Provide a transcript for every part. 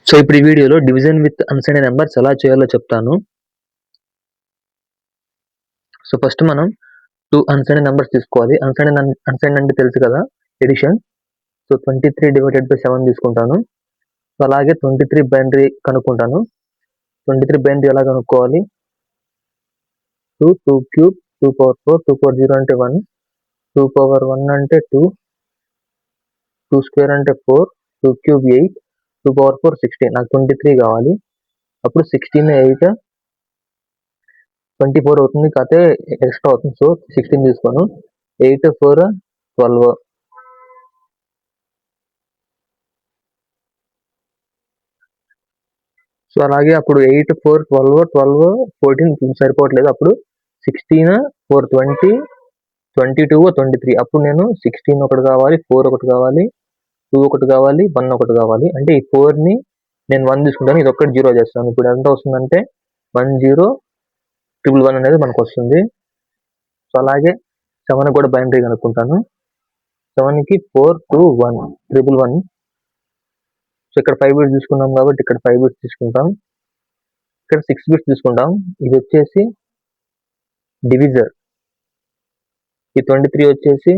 So ఇప్పుడు ఈ వీడియోలో డివిజన్ విత్ అన్సైన్డ్ నెంబర్స్ ఎలా చేయాలో చెప్తాను. సో ఫస్ట్ మనం 2 అన్సైన్డ్ నెంబర్స్ తీసుకోవాలి. అన్సైన్డ్ అంటే తెలుసు కదా, ఎడిషన్. సో 23/7 తీసుకుంటాను. సో అలాగే 23 బైనరీ కనుక్కుంటాను. 23 బైనరీ ఎలా కనుక్కోవాలి? 2, 2 క్యూబ్, 2 పవర్ 4, 2 పవర్ 0 అంటే 1, 2 పవర్ 1 అంటే 2, 2 స్క్వేర్ అంటే 4, 2 క్యూబ్ 8, 2 పవర్ 4 16. నాకు 23 కావాలి. అప్పుడు 16, 8, 24 అవుతుంది, కాకపోతే ఎక్స్ట్రా అవుతుంది. సో 16 తీసుకోను. 8, 4, 12. సో అలాగే అప్పుడు 8, 4, 12, 12, 14 సరిపోవట్లేదు. అప్పుడు 16, 4, 20, 22, 23. అప్పుడు నేను 16 ఒకటి కావాలి, 4 ఒకటి కావాలి, 2 ఒకటి కావాలి, 1 ఒకటి కావాలి. అంటే ఈ 4ని నేను 1 తీసుకుంటాను, ఇది ఒక్కటి 0 చేస్తాను. ఇప్పుడు ఎంత వస్తుందంటే 1011 అనేది మనకు వస్తుంది. సో అలాగే 7 కూడా బైనరీ కనుక్కుంటాను. 7కి 4, 2, 1, 11. సో ఇక్కడ 5 బిట్స్ తీసుకున్నాం కాబట్టి ఇక్కడ 5 బిట్స్ తీసుకుంటాం. ఇక్కడ 6 బిట్స్ తీసుకుంటాం. ఇది వచ్చేసి డివిజర్. ఈ 23 వచ్చేసి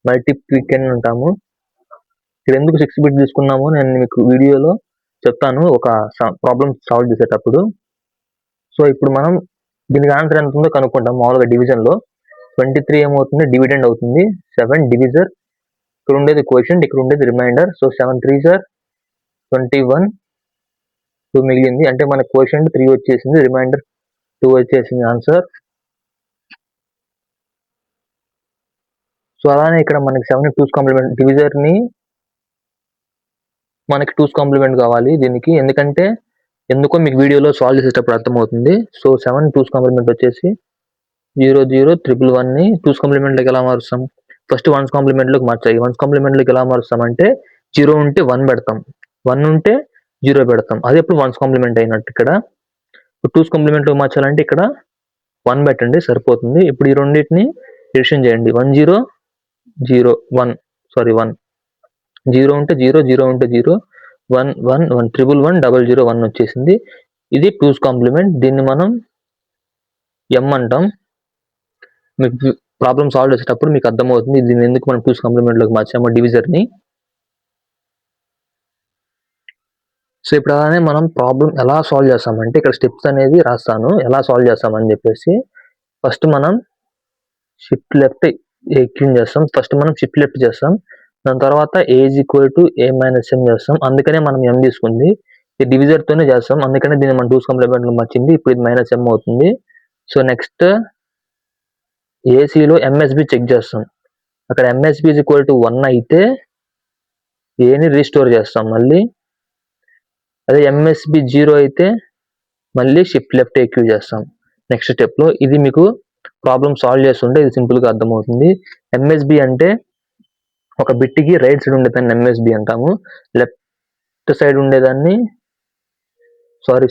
మల్టిప్లికెంట్ అంటాము. ఇక్కడ ఎందుకు 6 బిట్స్ తీసుకున్నామో నేను మీకు వీడియోలో చెప్తాను, ఒక ప్రాబ్లమ్ సాల్వ్ చేసేటప్పుడు. సో ఇప్పుడు మనం దీనికి ఆన్సర్ ఎంత ఉందో కనుక్కుంటాం. మామూలుగా డివిజన్లో 23 ఏమవుతుంది, డివిడెండ్ అవుతుంది. 7 డివిజర్, ఇక్కడ ఉండేది కోషెంట్, ఇక్కడ ఉండేది రిమైండర్. సో 7 3s are 21, 2 మిగిలింది. అంటే మన కోషెంట్ 3 వచ్చేసింది, రిమైండర్ 2 వచ్చేసింది ఆన్సర్. సో అలానే ఇక్కడ మనకి 7 2's కాంప్లిమెంట్, డివిజర్ని మనకి 2's కాంప్లిమెంట్ కావాలి దీనికి. ఎందుకో మీకు వీడియోలో సాల్వ్ చేసేటప్పుడు అర్థమవుతుంది. సో 7 2's కాంప్లిమెంట్ వచ్చేసి 0 0 111ని 2's కాంప్లిమెంట్లోకి ఎలా మారుస్తాం? ఫస్ట్ 1's కాంప్లిమెంట్లోకి మార్చాలి. 1's కాంప్లిమెంట్లోకి ఎలా మారుస్తాం అంటే 0 ఉంటే 1 పెడతాం, 1 ఉంటే 0 పెడతాం. అది ఎప్పుడు 1's కాంప్లిమెంట్ అయినట్టు. ఇక్కడ 2's కాంప్లిమెంట్లోకి మార్చాలంటే ఇక్కడ 1 పెట్టండి సరిపోతుంది. ఇప్పుడు ఈ రెండింటిని ఎడిషన్ చేయండి. 1 0 0 1, సారీ 1, 0 ఉంటే 0, 0 ఉంటే 0, 1 1 1, 111 001 1 వచ్చేసింది. ఇది 2's కాంప్లిమెంట్. దీన్ని మనం m అంటాం. మీకు ప్రాబ్లమ్ సాల్వ్ చేసేటప్పుడు మీకు అర్థమవుతుంది దీన్ని ఎందుకు మనం 2's కాంప్లిమెంట్లోకి మార్చామో డివిజర్ని. సో ఇప్పుడు అలానే మనం ప్రాబ్లం ఎలా సాల్వ్ చేస్తామంటే ఇక్కడ స్టెప్స్ అనేది రాస్తాను, ఎలా సాల్వ్ చేస్తామని చెప్పేసి. ఫస్ట్ మనం షిఫ్ట్ లెఫ్ట్ ఎక్యూన్ చేస్తాం. ఫస్ట్ మనం షిఫ్ట్ లెఫ్ట్ చేస్తాం, దాని తర్వాత a = a - m చేస్తాం. అందుకనే మనం m తీసుకుంది. ఈ డివిజర్తోనే చేస్తాం, అందుకనే దీన్ని మనం 2's కాంప్లిమెంట్లో మార్చింది. ఇప్పుడు ఇది -m అవుతుంది. సో నెక్స్ట్ ఏసీలో MSB చెక్ చేస్తాం. అక్కడ MSB = 1 అయితే ఏని రీస్టోర్ చేస్తాం మళ్ళీ. అదే MSB 0 అయితే మళ్ళీ షిఫ్ట్ లెఫ్ట్ ఎక్యూ చేస్తాం నెక్స్ట్ స్టెప్లో. ఇది మీకు ప్రాబ్లమ్ సాల్వ్ చేస్తుంటే ఇది సింపుల్గా అర్థమవుతుంది. MSB అంటే ఒక బిట్కి రైట్ సైడ్ ఉండేదాన్ని MSB అంటాము, లెఫ్ట్ సైడ్ ఉండేదాన్ని సారీ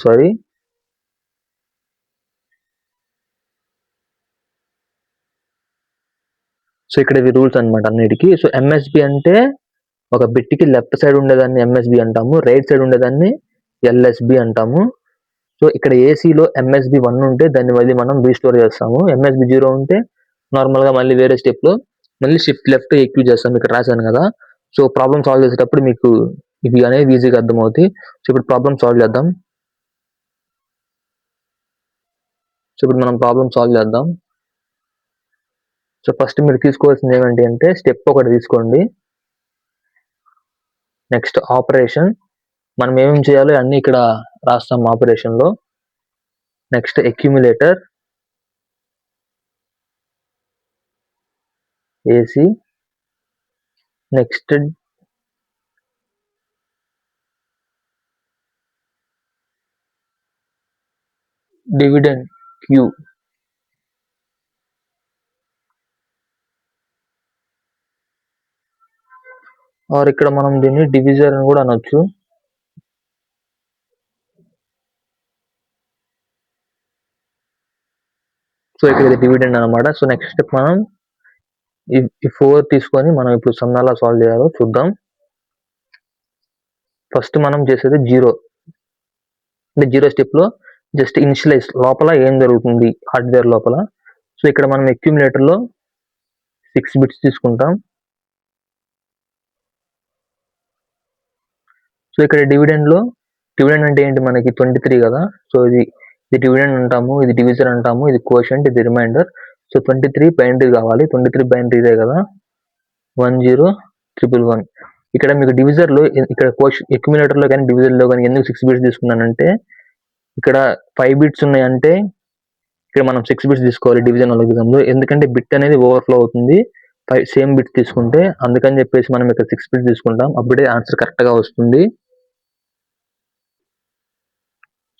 సో ఇక్కడ ఇవి రూల్స్ అనమాట అన్నిటికీ. సో MSB అంటే ఒక బిట్కి లెఫ్ట్ సైడ్ ఉండేదాన్ని MSB అంటాము, రైట్ సైడ్ ఉండేదాన్ని LSB అంటాము. సో ఇక్కడ ఏసీలో MSB 1 ఉంటే దాన్ని మళ్ళీ మనం రీస్టోర్ చేస్తాము. MSB 0 ఉంటే నార్మల్గా మళ్ళీ వేరే స్టెప్లో మళ్ళీ షిఫ్ట్ లెఫ్ట్ ఎక్యూ చేస్తాం. ఇక్కడ రాశాను కదా. సో ప్రాబ్లమ్ సాల్వ్ చేసేటప్పుడు మీకు ఇది అనేది ఈజీగా అర్థమవుతుంది. సో ఇప్పుడు ప్రాబ్లమ్ సాల్వ్ చేద్దాం. సో ఇప్పుడు మనం ప్రాబ్లమ్ సాల్వ్ చేద్దాం. సో ఫస్ట్ మీరు తీసుకోవాల్సింది ఏమంటే అంటే స్టెప్ ఒకటి తీసుకోండి. నెక్స్ట్ ఆపరేషన్, మనం ఏమేమి చేయాలో అన్నీ ఇక్కడ రాస్తాం ఆపరేషన్లో. Next accumulator AC, next dividend Q, or ఇక్కడ మనం దీన్ని డివిజర్ అని కూడా అనొచ్చు. సో ఇక్కడ ఇది డివిడెండ్ అనమాట. సో నెక్స్ట్ స్టెప్ మనం ఈ 4 తీసుకొని మనం ఇప్పుడు సమ్ ఎలా సాల్వ్ చేయాలో చూద్దాం. ఫస్ట్ మనం చేసేది జీరో, అంటే జీరో స్టెప్లో జస్ట్ ఇనిషియలైజ్ లోపల ఏం జరుగుతుంది హార్డ్వేర్ లోపల. సో ఇక్కడ మనం అక్యుములేటర్లో 6 బిట్స్ తీసుకుంటాం. సో ఇక్కడ డివిడెండ్ అంటే ఏంటి, మనకి 23 కదా. సో ఇది డివిడెండ్ అంటాము, ఇది డివిజర్ అంటాము, ఇది కోషంట్, ఇది రిమైండర్. సో 23 బైనరీ కావాలి, 23 బైనరీ ఇదే కదా, 10111. ఇక్కడ మీకు డివిజర్లో, ఇక్కడ అక్యుములేటర్లో కానీ డివిజర్లో కానీ ఎందుకు 6 బిట్స్ తీసుకున్నానంటే, ఇక్కడ 5 బిట్స్ ఉన్నాయంటే ఇక్కడ మనం 6 బిట్స్ తీసుకోవాలి డివిజన్ అల్గోరిథంలో, ఎందుకంటే బిట్ అనేది ఓవర్ఫ్లో అవుతుంది సేమ్ బిట్స్ తీసుకుంటే. అందుకని చెప్పేసి మనం ఇక్కడ 6 బిట్స్ తీసుకుంటాం, అప్పుడే ఆన్సర్ కరెక్ట్గా వస్తుంది.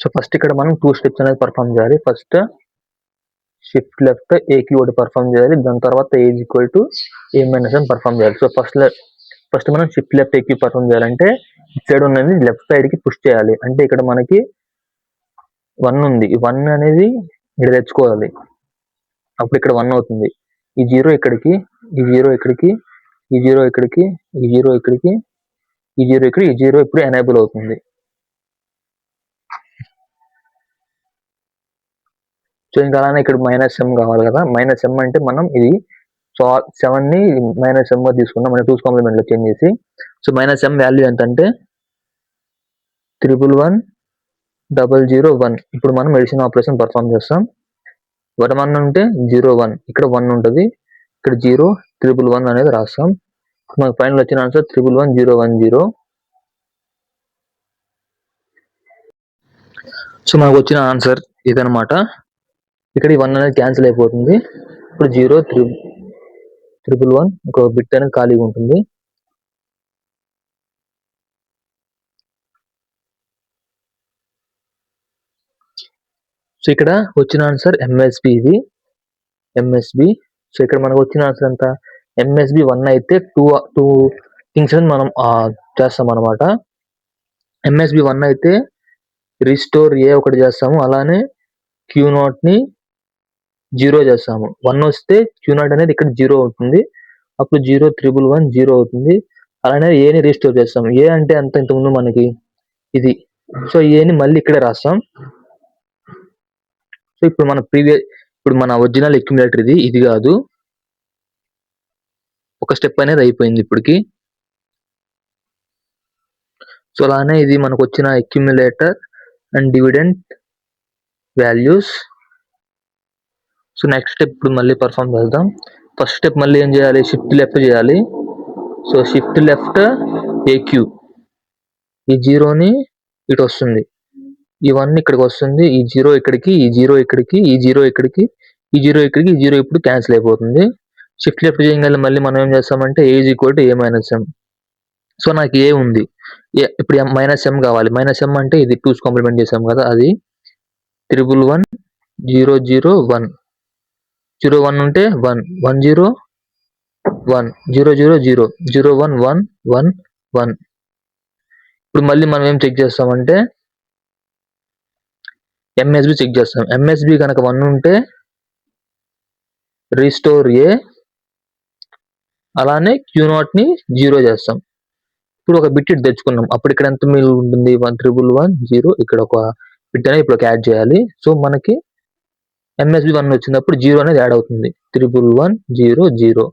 సో ఫస్ట్ ఇక్కడ మనం 2 స్టెప్స్ అనేది పర్ఫామ్ చేయాలి. ఫస్ట్ షిఫ్ట్ లెఫ్ట్ ఏకి ఒకటి పర్ఫామ్ చేయాలి, దాని తర్వాత ఏ ఈక్వల్ టు ఏ మైనస్ అని పర్ఫామ్ చేయాలి. సో ఫస్ట్ మనం షిఫ్ట్ లెఫ్ట్ ఏకి పర్ఫామ్ చేయాలంటే ఇటు సైడ్ ఉన్నది లెఫ్ట్ సైడ్ కి పుష్ చేయాలి. అంటే ఇక్కడ మనకి 1 ఉంది, ఈ 1 అనేది ఇక్కడ తెచ్చుకోవాలి, అప్పుడు ఇక్కడ 1 అవుతుంది. ఈ 0 ఇక్కడికి, ఈ 0 ఇక్కడికి, ఈ 0 ఇక్కడికి, ఈ 0 ఇక్కడికి, ఈ 0 ఇక్కడ, ఈ 0 ఇప్పుడు ఎనేబుల్ అవుతుంది. సో ఇంకా అలానే ఇక్కడ -m కావాలి కదా, -m అంటే మనం ఇది 7 ని -m తీసుకున్నాం, అంటే 2's కాంప్లిమెంట్ లో చేంజ్ చేసి. సో -m వాల్యూ ఎంత అంటే 111001. ఇప్పుడు మనం మెడిసిన్ ఆపరేషన్ పర్ఫామ్ చేస్తాం. 1 ఉంటే 01, ఇక్కడ 1 ఉంటుంది, ఇక్కడ 0, 1111 అనేది రాస్తాం. మనకు ఫైనల్ వచ్చిన ఆన్సర్ 111010. సో మనకు వచ్చిన ఆన్సర్ ఇదనమాట. ఇక్కడ ఈ 1 అనేది క్యాన్సిల్ అయిపోతుంది, ఇప్పుడు 0, 1111 ఒక బిట్ అనేది ఖాళీగా ఉంటుంది. సో ఇక్కడ వచ్చిన ఆన్సర్ ఎంఎస్బి, ఇది ఎంఎస్బి. సో ఇక్కడ మనకు వచ్చిన ఆన్సర్ ఎంత, ఎంఎస్బి 1 అయితే టూ థింగ్స్ అని మనం చేస్తాం అనమాట. ఎంఎస్బి 1 అయితే రీస్టోర్ ఏ ఒకటి చేస్తాము, అలానే Q0 ని 0 చేస్తాము. 1 వస్తే Q0 అనేది ఇక్కడ 0 అవుతుంది, అప్పుడు 01110 అవుతుంది. అలానే ఏని రీస్టోర్ చేస్తాము, ఏ అంటే అంత ఇంతకుముందు మనకి ఇది, సో ఏని మళ్ళీ ఇక్కడే రాస్తాం. సో ఇప్పుడు మన ఒరిజినల్ అక్యుములేటర్ ఇది కాదు, ఒక స్టెప్ అనేది అయిపోయింది ఇప్పటికి. సో అలానే ఇది మనకు వచ్చిన accumulator and dividend values. So next step ఇప్పుడు మళ్ళీ పర్ఫామ్ చేద్దాం. ఫస్ట్ స్టెప్ మళ్ళీ ఏం చేయాలి, షిఫ్ట్ లెఫ్ట్ చేయాలి. సో షిఫ్ట్ లెఫ్ట్ ఏక్యూ, ఈ 0ని ఇటు వస్తుంది, ఈ 1 ఇక్కడికి వస్తుంది, ఈ 0 ఇక్కడికి, ఈ 0 ఇక్కడికి, ఈ 0 ఇక్కడికి, ఈ 0 ఇక్కడికి, ఈ 0 ఇప్పుడు క్యాన్సిల్ అయిపోతుంది. షిఫ్ట్ లెఫ్ట్ చేయగల మళ్ళీ మనం ఏం చేస్తామంటే A equal to A minus M. So నాకు ఏ ఉంది, ఇప్పుడు -m కావాలి. -m అంటే ఇది 2's కాంప్లిమెంట్ చేసాం కదా, అది 111001. 01 ఉంటే 1, 10 1, 000 01111. ఇప్పుడు మళ్ళీ మనం ఏం చెక్ చేస్తామంటే ఎంఎస్బి చెక్ చేస్తాం. ఎంఎస్బి కనుక 1 ఉంటే రీస్టోర్ ఏ, అలానే Q0 ని 0 చేస్తాం. ఇప్పుడు ఒక బిట్ ఇటు తెచ్చుకున్నాం, అప్పుడు ఇక్కడ ఎంత మిగిలి ఉంటుంది, 1110, ఇక్కడ ఒక బిట్ అనేది ఇప్పుడు యాడ్ చేయాలి. సో మనకి ఎంఎస్బి 1 వచ్చినప్పుడు 0 అనేది యాడ్ అవుతుంది, 1110.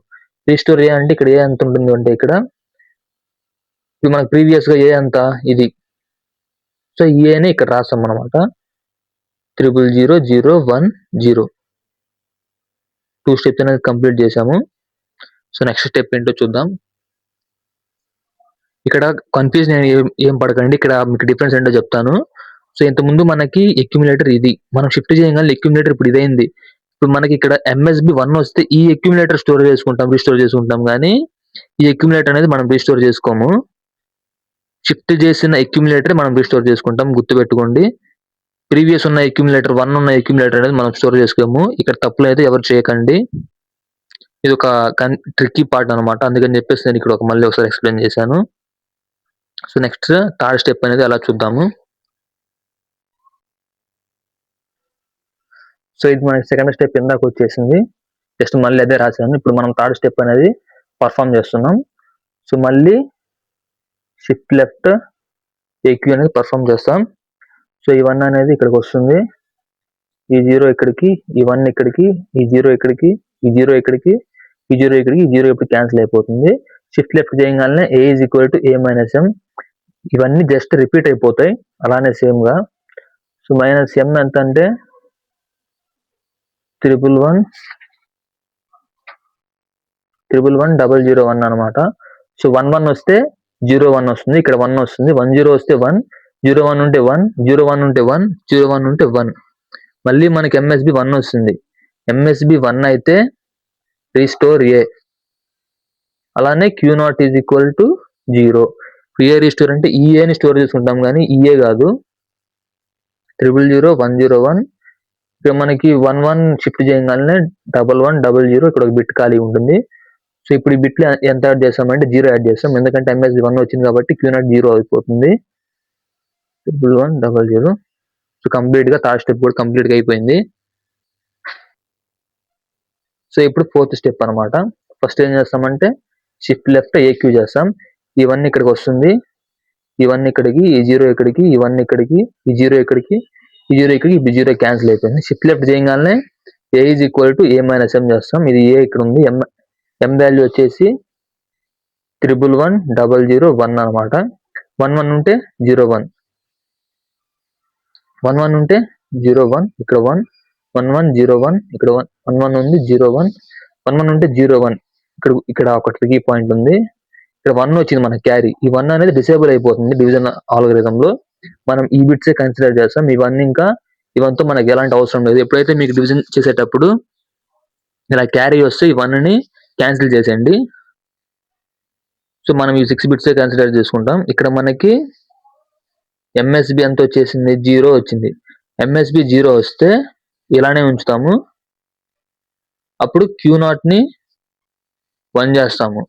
రీస్టోర్ ఏ అంటే ఇక్కడ ఏ ఎంత ఉంటుంది అంటే ఇక్కడ ఇప్పుడు మనకు ప్రీవియస్ గా ఏ ఎంత ఇది, సో ఈ ఏని ఇక్కడ రాస్తాం అనమాట, 110010. 2 స్టెప్స్ అనేది కంప్లీట్ చేసాము. సో నెక్స్ట్ స్టెప్ ఏంటో చూద్దాం. ఇక్కడ కన్ఫ్యూజన్ ఏం పడకండి, ఇక్కడ మీకు డిఫరెన్స్ ఏంటో చెప్తాను. సో ఇంతకుముందు మనకి అక్యుములేటర్ ఇది, మనం షిఫ్ట్ చేయగానే అక్యుములేటర్ ఇప్పుడు ఇదైంది. ఇప్పుడు మనకి ఇక్కడ ఎంఎస్బి 1 వస్తే ఈ అక్యుములేటర్ రీస్టోర్ చేసుకుంటాం, కానీ ఈ అక్యుములేటర్ అనేది మనం రీస్టోర్ చేసుకోము. షిఫ్ట్ చేసిన అక్యుములేటర్ మనం రీస్టోర్ చేసుకుంటాం, గుర్తుపెట్టుకోండి. ప్రీవియస్ ఉన్న అక్యుములేటర్ 1 ఉన్న అక్యుములేటర్ అనేది మనం స్టోర్ చేసుకోము. ఇక్కడ తప్పులు అయితే ఎవరు చేయకండి, ఇది ఒక ట్రిక్కీ పార్ట్ అనమాట, అందుకని చెప్పేసి నేను ఇక్కడ మళ్ళీ ఒకసారి ఎక్స్ప్లెయిన్ చేశాను. సో నెక్స్ట్ థర్డ్ స్టెప్ అనేది అలా చూద్దాము. సో ఇది మనకి సెకండ్ స్టెప్ ఇందాక వచ్చేసింది, జస్ట్ మళ్ళీ అదే రాశాను. ఇప్పుడు మనం థర్డ్ స్టెప్ అనేది పర్ఫామ్ చేస్తున్నాం. సో మళ్ళీ షిఫ్ట్ లెఫ్ట్ ఏక్యూ అనేది పర్ఫామ్ చేస్తాం. సో ఈ 1 అనేది ఇక్కడికి వస్తుంది, ఈ 0 ఇక్కడికి, ఈ 1 ఇక్కడికి, ఈ 0 ఇక్కడికి, ఈ 0 ఇక్కడికి, ఈ 0 ఇక్కడికి, ఈ 0 ఇప్పుడు క్యాన్సిల్ అయిపోతుంది. షిఫ్ట్ లెఫ్ట్ చేయగానే a is equal to a minus m, ఇవన్నీ జస్ట్ రిపీట్ అయిపోతాయి అలానే సేమ్ గా. సో మైనస్ m ఎంత అంటే 1110001 అనమాట. సో 11 వస్తే 01 వస్తుంది, ఇక్కడ 1 వస్తుంది, 10 వస్తే 1, 01 ఉంటే 1, 01 ఉంటే 1, 01 ఉంటే 1. మళ్ళీ మనకి ఎంఎస్బి 1 వస్తుంది. ఎంఎస్బి 1 అయితే రీస్టోర్ ఏ. అలానే Q not is equal to 0. A restore అంటే ఈ ఏని స్టోర్ చేసుకుంటాం కానీ ఈఏ కాదు. 000101. ఇక్కడ మనకి 11 షిఫ్ట్ చేయగానే 1100 ఇక్కడ ఒక బిట్ ఖాళీ ఉంటుంది. సో ఇప్పుడు ఈ బిట్లు ఎంత యాడ్ చేస్తామంటే 0 యాడ్ చేస్తాం, ఎందుకంటే ఎంఎస్బి 1 వచ్చింది కాబట్టి క్యూ నాట్ 0 అయిపోతుంది. 1100. సో కంప్లీట్ గా థర్డ్ స్టెప్ కూడా కంప్లీట్ గా అయిపోయింది. సో ఇప్పుడు ఫోర్త్ స్టెప్ అనమాట. ఫస్ట్ ఏం చేస్తామంటే షిఫ్ట్ లెఫ్ట్ ఏక్యూ చేస్తాం, ఇవన్నీ ఇక్కడికి వస్తుంది, ఇవన్నీ ఇక్కడికి, ఈ 0 ఇక్కడికి, ఇవన్నీ ఇక్కడికి, ఈ 0 ఇక్కడికి, ఈ 0 ఇక్కడికి, ఈ 0 క్యాన్సిల్ అయిపోయింది. షిఫ్ట్ లెఫ్ట్ చేయగానే A is equal to a minus m చేస్తాం. ఇది ఏ ఇక్కడ ఉంది, m వాల్యూ వచ్చేసి 111001 అనమాట. 11 ఉంటే 01, 11 ఉంటే 01, ఇక్కడ 1, 1101, ఇక్కడ 11 ఉంది, 01, 11 ఉంటే 01, ఇక్కడ ఒక ట్రికీ పాయింట్ ఉంది, ఇక్కడ 1 వచ్చింది మన క్యారీ. ఈ 1 అనేది డిసేబుల్ అయిపోతుంది డివిజన్ ఆల్గోరిథం లో. మనం ఈ బిట్సే కన్సిడర్ చేస్తాం, ఇవన్నీ ఇంకా ఇవంతా మనకి ఎలాంటి అవసరం లేదు. ఎప్పుడైతే మీకు డివిజన్ చేసేటప్పుడు ఇలా క్యారీ వస్తే ఈ 1 ని క్యాన్సిల్ చేసేయండి. సో మనం ఈ 6 బిట్సే కన్సిడర్ చేసుకుంటాం. ఇక్కడ మనకి ఎంఎస్బి ఎంత వచ్చేసింది, 0 వచ్చింది. ఎంఎస్బి 0 వస్తే ఇలానే ఉంచుతాము, అప్పుడు క్యూ నాట్ ని 1 చేస్తాము.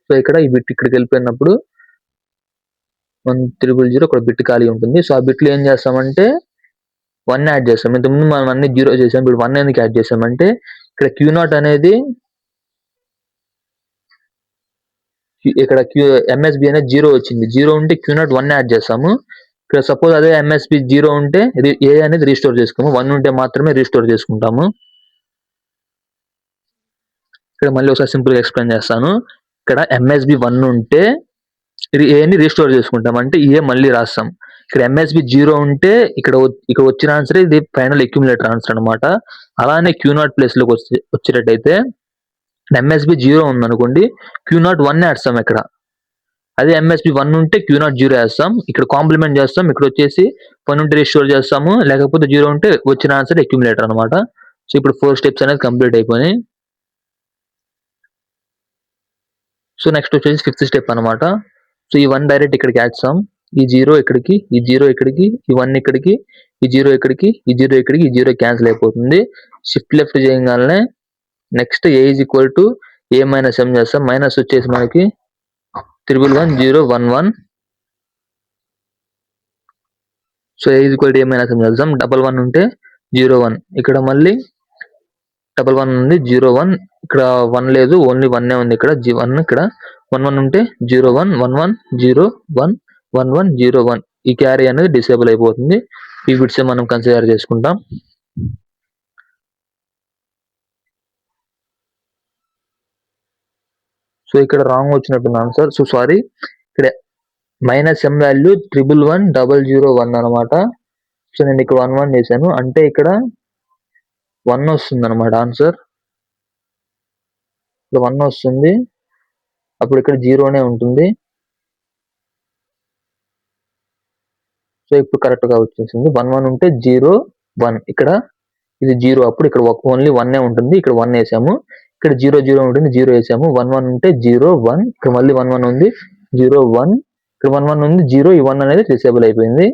సో ఇక్కడ ఈ బిట్ ఇక్కడికి వెళ్ళిపోయినప్పుడు 1300 ఒక బిట్ ఖాళీ ఉంటుంది. సో ఆ బిట్లు ఏం చేస్తామంటే 1 యాడ్ చేస్తాం. ఇంతకుముందు మనం అన్ని 0 చేసాం, ఇప్పుడు 1 ఎందుకు యాడ్ చేసామంటే ఇక్కడ క్యూ నాట్ అనేది, ఇక్కడ ఎంఎస్బి అనేది 0 వచ్చింది, 0 ఉంటే క్యూ నాట్ 1 యాడ్ చేస్తాము. ఇక్కడ సపోజ్ అదే ఎంఎస్బి 0 ఉంటే ఏ అనేది రీస్టోర్ చేసుకోము, 1 ఉంటే మాత్రమే రీస్టోర్ చేసుకుంటాము. ఇక్కడ మళ్ళీ ఒకసారి సింపుల్ గా ఎక్స్ప్లెయిన్ చేస్తాను. ఇక్కడ ఎంఎస్బి 1 ఉంటే ఏని రీస్టోర్ చేసుకుంటాం, అంటే ఏ మళ్ళీ రాస్తాం. ఇక్కడ ఎంఎస్బి 0 ఉంటే ఇక్కడ వచ్చిన ఆన్సర్ ఇది ఫైనల్ అక్యుములేటర్ ఆన్సర్ అనమాట. అలానే క్యూ నాట్ ప్లేస్ లోకి వచ్చేటట్టయితే ఎంఎస్బి 0 ఉందనుకోండి, క్యూ నాట్ 1 వేస్తాం ఇక్కడ. అదే ఎంఎస్బి 1 ఉంటే క్యూ నాట్ 0 వేస్తాం, ఇక్కడ కాంప్లిమెంట్ చేస్తాం. ఇక్కడ వచ్చేసి 1 ఉంటే రీస్టోర్ చేస్తాము, లేకపోతే 0 ఉంటే వచ్చిన ఆన్సర్ అక్యుములేటర్ అనమాట. సో ఇప్పుడు 4 స్టెప్స్ అనేది కంప్లీట్ అయిపోయినాయి. సో నెక్స్ట్ వచ్చేసి 5th స్టెప్ అనమాట. సో ఈ 1 డైరెక్ట్ ఇక్కడికి వేస్తాం, ఈ 0 ఇక్కడికి, ఈ 0 ఇక్కడికి, ఈ 1 ఇక్కడికి, ఈ 0 ఇక్కడికి, ఈ 0 ఇక్కడికి, ఈ 0 క్యాన్సిల్ అయిపోతుంది. షిఫ్ట్ లెఫ్ట్ చేయగానే next A is equal to a minus m చేస్తాం. మైనస్ వచ్చేసి మనకి 111011. So A is equal to a minus m చేస్తాం. 11 ఉంటే 01, ఇక్కడ మళ్ళీ 11 ఉంది, 01, ఇక్కడ 1 లేదు, ఓన్లీ 1 ఉంది, ఇక్కడ 1, ఇక్కడ 11 ఉంటే 01, 1101, 1101. ఈ క్యారీ అనేది డిసేబుల్ అయిపోతుంది. ఈ బిట్స్ మనం కన్సిడర్ చేసుకుంటాం. సో ఇక్కడ రాంగ్ వచ్చినట్టుంది ఆన్సర్. సో సారీ, ఇక్కడ మైనస్ m వాల్యూ 111001 అనమాట. సో నేను ఇక్కడ 11 చేశాను, అంటే ఇక్కడ 1 వస్తుంది అనమాట ఆన్సర్. ఇక్కడ 1 వస్తుంది, అప్పుడు ఇక్కడ 0నే ఉంటుంది. సో ఇప్పుడు కరెక్ట్ గా వచ్చేసింది. 11 ఉంటే 01, ఇక్కడ ఇది 0, అప్పుడు ఇక్కడ ఓన్లీ 1 ఉంటుంది, ఇక్కడ 1 వేసాము. ఇక్కడ 00 ఉంటుంది, 0 వేసాము. 11 ఉంటే 01, ఇక్కడ మళ్ళీ 11 ఉంది, 01, ఇక్కడ 11 ఉంది, 0, ఈ 1 అనేది డిసేబుల్ అయిపోయింది.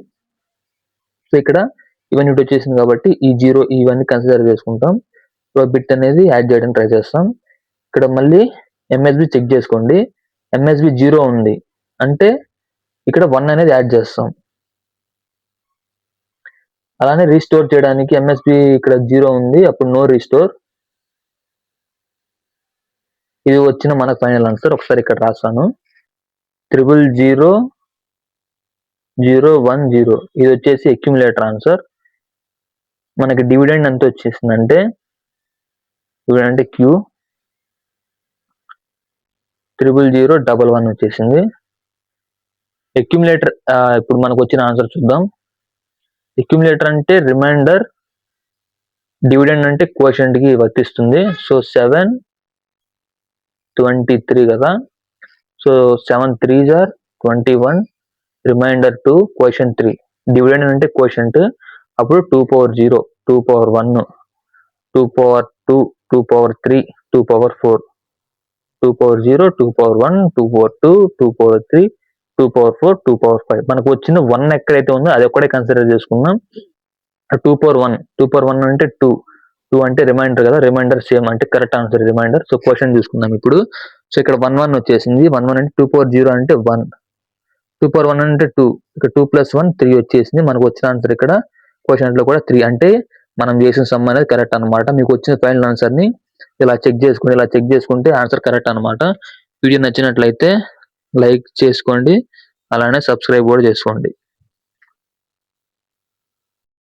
సో ఇక్కడ ఇవన్నీ వచ్చేసింది కాబట్టి ఈ 0 ఇవన్నీ కన్సిడర్ చేసుకుంటాం. సో బిట్ అనేది యాడ్ చేయడానికి ట్రై చేస్తాం. ఇక్కడ మళ్ళీ ఎంఎస్బి చెక్ చేసుకోండి, ఎంఎస్బి 0 ఉంది అంటే ఇక్కడ 1 అనేది యాడ్ చేస్తాం. అలానే రీస్టోర్ చేయడానికి ఎంఎస్బి ఇక్కడ 0 ఉంది, అప్పుడు నో రీస్టోర్. ఇది వచ్చిన మనకు ఫైనల్ ఆన్సర్. ఒకసారి ఇక్కడ రాస్తాను, 0001 010 ఇది వచ్చేసి అక్యుములేటర్ ఆన్సర్. మనకి డివిడెండ్ ఎంత వచ్చేసిందంటే డివిడెండ్ అంటే Q 00011 వచ్చేసింది. అక్యుములేటర్ ఇప్పుడు మనకు వచ్చిన ఆన్సర్ చూద్దాం. అక్యుములేటర్ అంటే రిమైండర్, డివిడెండ్ అంటే కోషెంట్ కి వర్తిస్తుంది. సో 723 కదా. So 7 3s are 21, remainder 2, quotient 3. Dividend అంటే కోషెంట్, అప్పుడు 2 power 0, 2 power 1, 2 power 2, 2 power 3, 2 power 4, 2 power 0, 2 power 1, 2 power 2, 2 power 3, 2 power 4, 2 power 5. మనకు వచ్చిన 1 ఎక్కడైతే ఉందో అది ఒక్కడే కన్సిడర్ చేసుకుందాం. 2 power 1 అంటే 2 అంటే రిమైండర్ కదా, రిమైండర్ సేమ్ అంటే correct answer remainder. So question చూసుకుందాం ఇప్పుడు. సో ఇక్కడ 1 వచ్చేసింది. 1 అంటే 2 power 0 అంటే 1, 2 power 1 అంటే 2, ఇక్కడ 2 + 1 3 వచ్చేసింది. మనకు వచ్చిన ఆన్సర్ ఇక్కడ క్వశ్చన్ లో కూడా 3 అంటే మనం చేసిన సమ్ అనేది కరెక్ట్ అనమాట. మీకు వచ్చిన ఫైనల్ ఆన్సర్ ని ఇలా చెక్ చేసుకుంటే ఆన్సర్ కరెక్ట్ అనమాట. వీడియో నచ్చినట్లయితే లైక్ చేసుకోండి, అలానే సబ్స్క్రైబ్ కూడా చేసుకోండి.